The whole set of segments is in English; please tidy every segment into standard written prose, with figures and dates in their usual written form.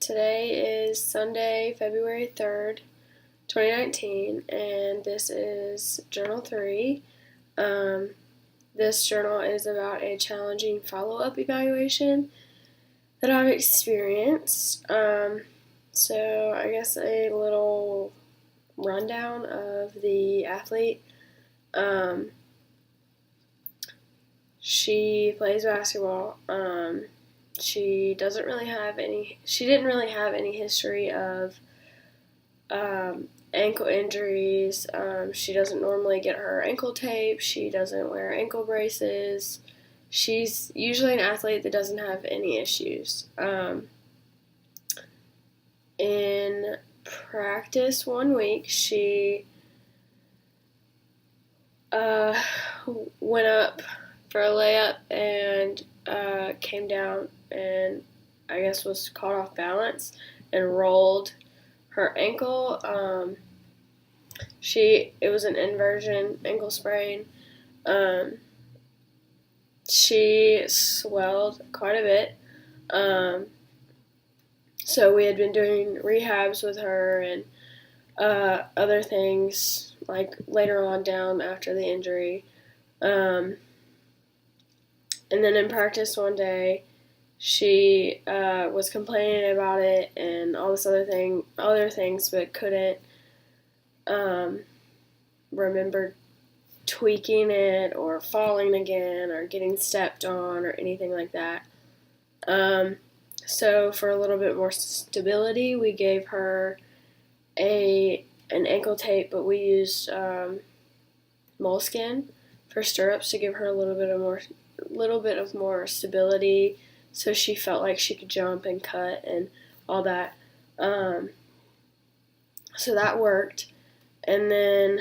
Today is Sunday, February 3rd, 2019, and this is Journal 3. This journal is about a challenging follow-up evaluation that I've experienced. So I guess a little rundown of the athlete. She plays basketball. She didn't really have any history of ankle injuries. She doesn't normally get her ankle taped. She doesn't wear ankle braces. She's usually an athlete that doesn't have any issues. In practice one week, she went up for a layup and came down and I guess was caught off balance and rolled her ankle. It was an inversion ankle sprain. She swelled quite a bit. So we had been doing rehabs with her and other things like later on down after the injury. And then in practice one day, she was complaining about it and all this other things, but couldn't remember tweaking it or falling again or getting stepped on or anything like that. So for a little bit more stability, we gave her an ankle tape, but we used moleskin for stirrups to give her a little bit of more stability, so she felt like she could jump and cut and all that. So that worked, and then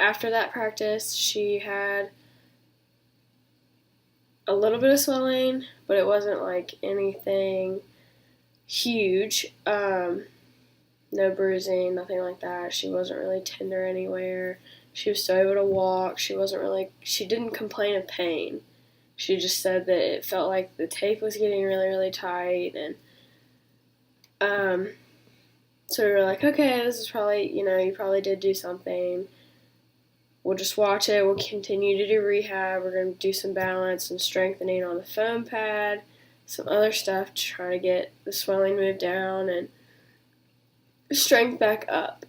after that practice, she had a little bit of swelling, but it wasn't like anything huge. No bruising, nothing like that. She wasn't really tender anywhere. She was still able to walk. She didn't complain of pain. She just said that it felt like the tape was getting really, really tight. And so we were like, okay, this is probably, you probably did do something. We'll just watch it. We'll continue to do rehab. We're going to do some balance and strengthening on the foam pad, some other stuff to try to get the swelling moved down and strength back up.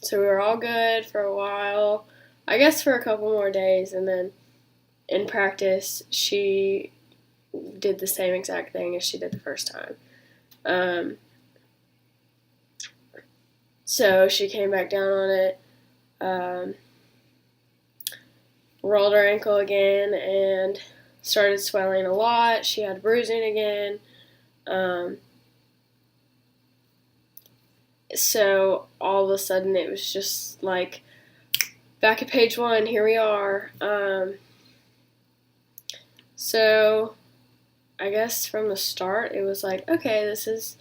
So we were all good for a while, I guess for a couple more days, and then in practice she did the same exact thing as she did the first time. So she came back down on it, rolled her ankle again, and started swelling a lot. She had bruising again. So all of a sudden it was just like, back at page 1, here we are. So I guess from the start it was like, okay, this is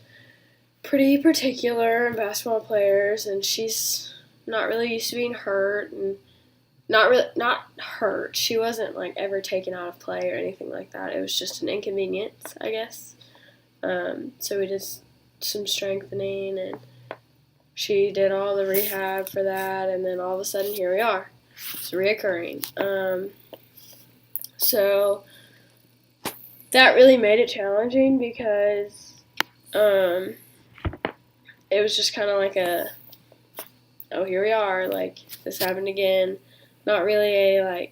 pretty particular in basketball players, and she's not really used to being hurt, and not hurt. She wasn't like ever taken out of play or anything like that. It was just an inconvenience, I guess. So we did some strengthening, and she did all the rehab for that, and then all of a sudden, here we are. It's reoccurring. So that really made it challenging because it was just kind of like oh, here we are, like, this happened again. Not really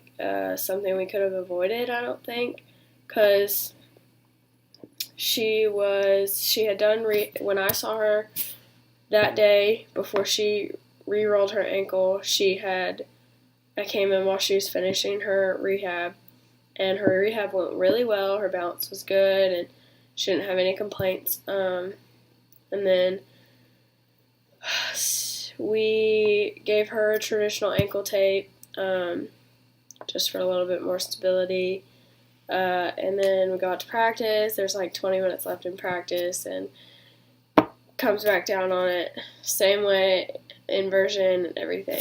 something we could have avoided, I don't think, because she had done, when I saw her that day, before she re-rolled her ankle, I came in while she was finishing her rehab, and her rehab went really well. Her balance was good, and she didn't have any complaints. And then we gave her a traditional ankle tape, just for a little bit more stability. And then we got to practice. There's like 20 minutes left in practice, and comes back down on it, same way, inversion and everything.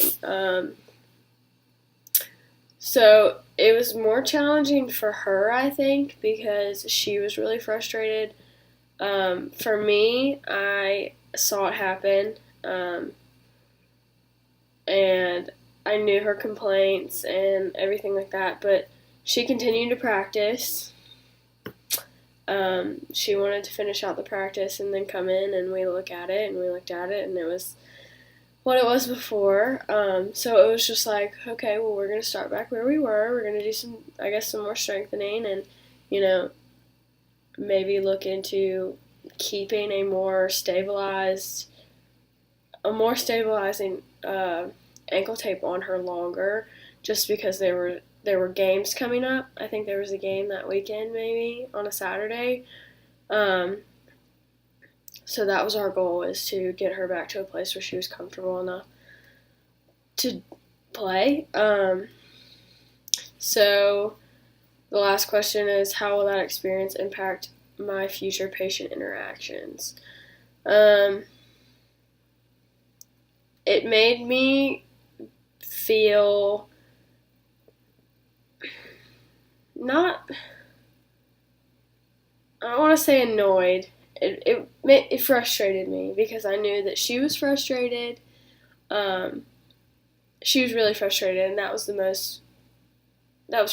So it was more challenging for her, I think, because she was really frustrated. For me, I saw it happen, and I knew her complaints and everything like that, but she continued to practice. She wanted to finish out the practice and then come in and we look at it, and we looked at it, and it was what it was before. So it was just like, okay, well, we're going to start back where we were. We're going to do some more strengthening, and, you know, maybe look into keeping a more stabilizing ankle tape on her longer, just because there were games coming up. I think there was a game that weekend, maybe on a Saturday. Um, so that was our goal, is to get her back to a place where she was comfortable enough to play. So the last question is, how will that experience impact my future patient interactions? It made me feel not, I don't want to say annoyed. It frustrated me because I knew that she was frustrated. Um, she was really frustrated, and that was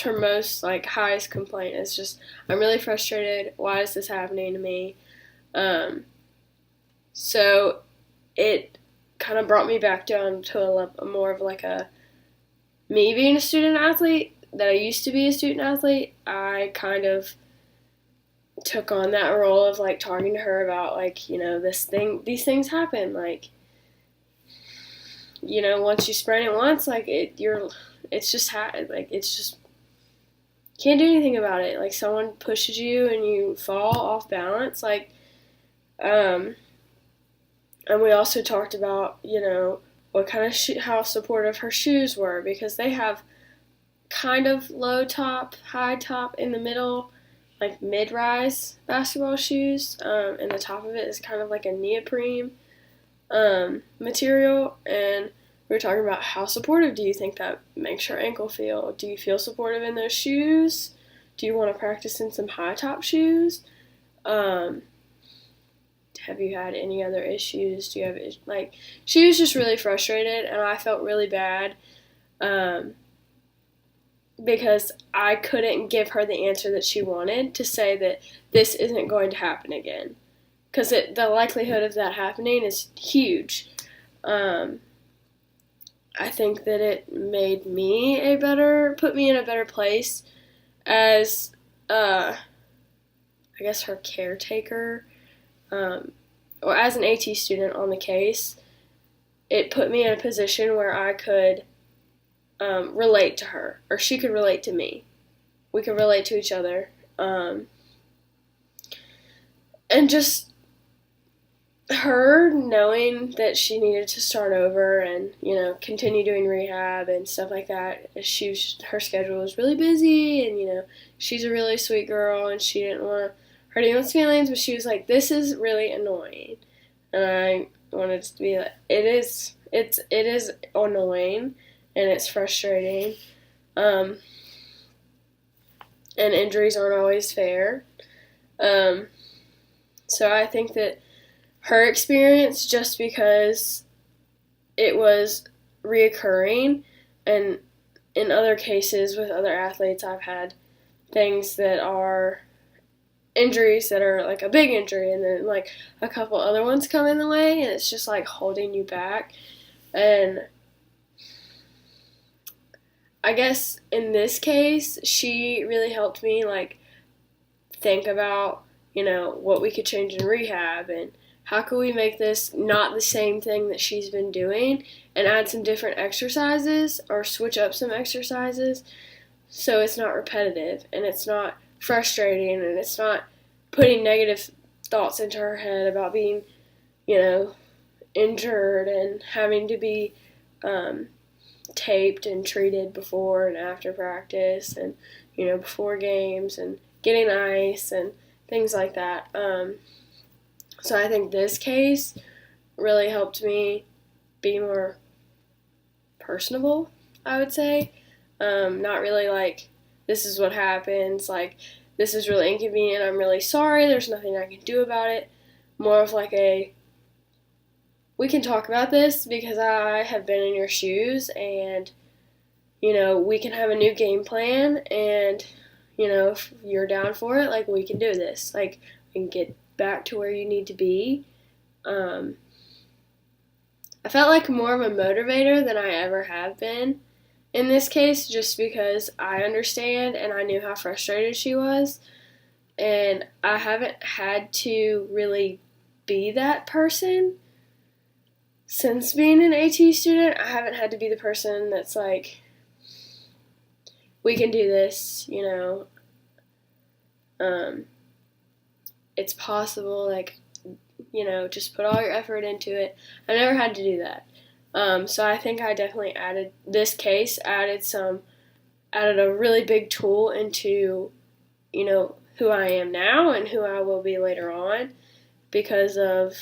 her most, like, highest complaint. It's just, I'm really frustrated. Why is this happening to me? Um, so it kind of brought me back down to a more of like a me being a student athlete. That I used to be a student athlete, I kind of took on that role of, like, talking to her about, like, these things happen, like, once you sprain it once, like, it's just like, it's just, can't do anything about it. Like, someone pushes you and you fall off balance, like, and we also talked about, what kind of how supportive her shoes were, because they have kind of low top, high top in the middle, like mid-rise basketball shoes, and the top of it is kind of like a neoprene material. And we were talking about, how supportive do you think that makes your ankle feel? Do you feel supportive in those shoes? Do you want to practice in some high top shoes? Um, have you had any other issues? Do you have, like, she was just really frustrated, and I felt really bad. Because I couldn't give her the answer that she wanted to say that this isn't going to happen again. Because the likelihood of that happening is huge. I think that it made put me in a better place as, I guess, her caretaker, or as an AT student on the case. It put me in a position where I could relate to her, or she could relate to me. We could relate to each other. And just her knowing that she needed to start over and, continue doing rehab and stuff like that. Her schedule was really busy, and, she's a really sweet girl, and she didn't want to hurt anyone's feelings, but she was like, this is really annoying. And I wanted to be like, it is annoying, and it's frustrating. And injuries aren't always fair. So I think that her experience, just because it was reoccurring, and in other cases with other athletes, I've had things that are injuries that are like a big injury, and then, like, a couple other ones come in the way, and it's just like holding you back. And I guess in this case, she really helped me, like, think about, what we could change in rehab, and how could we make this not the same thing that she's been doing, and add some different exercises, or switch up some exercises, so it's not repetitive, and it's not frustrating, and it's not putting negative thoughts into her head about being, injured and having to be taped and treated before and after practice, and, before games, and getting ice and things like that. So I think this case really helped me be more personable, I would say. Not really like, this is what happens, like, this is really inconvenient, I'm really sorry, there's nothing I can do about it. More of like a, we can talk about this because I have been in your shoes, and, we can have a new game plan, and, if you're down for it, like, we can do this. Like, we can get back to where you need to be. I felt like more of a motivator than I ever have been in this case, just because I understand and I knew how frustrated she was. And I haven't had to really be that person since being an AT student. I haven't had to be the person that's like, we can do this, it's possible, like, just put all your effort into it. I never had to do that. So I think I definitely added a really big tool into, who I am now and who I will be later on, because of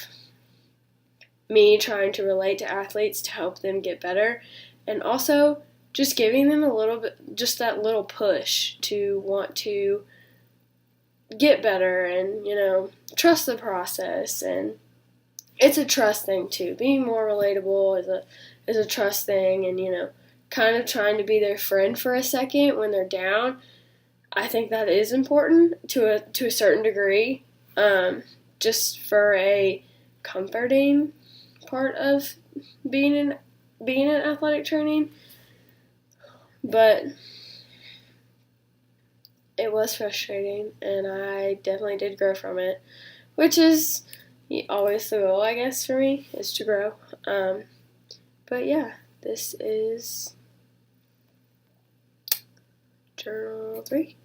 me trying to relate to athletes to help them get better, and also just giving them a little bit, just that little push to want to get better and, trust the process. And it's a trust thing too. Being more relatable is a trust thing, and, kind of trying to be their friend for a second when they're down. I think that is important to a certain degree, just for a comforting part of being in athletic training. But it was frustrating, and I definitely did grow from it, which is always the goal, I guess, for me, is to grow. But yeah, this is Journal 3.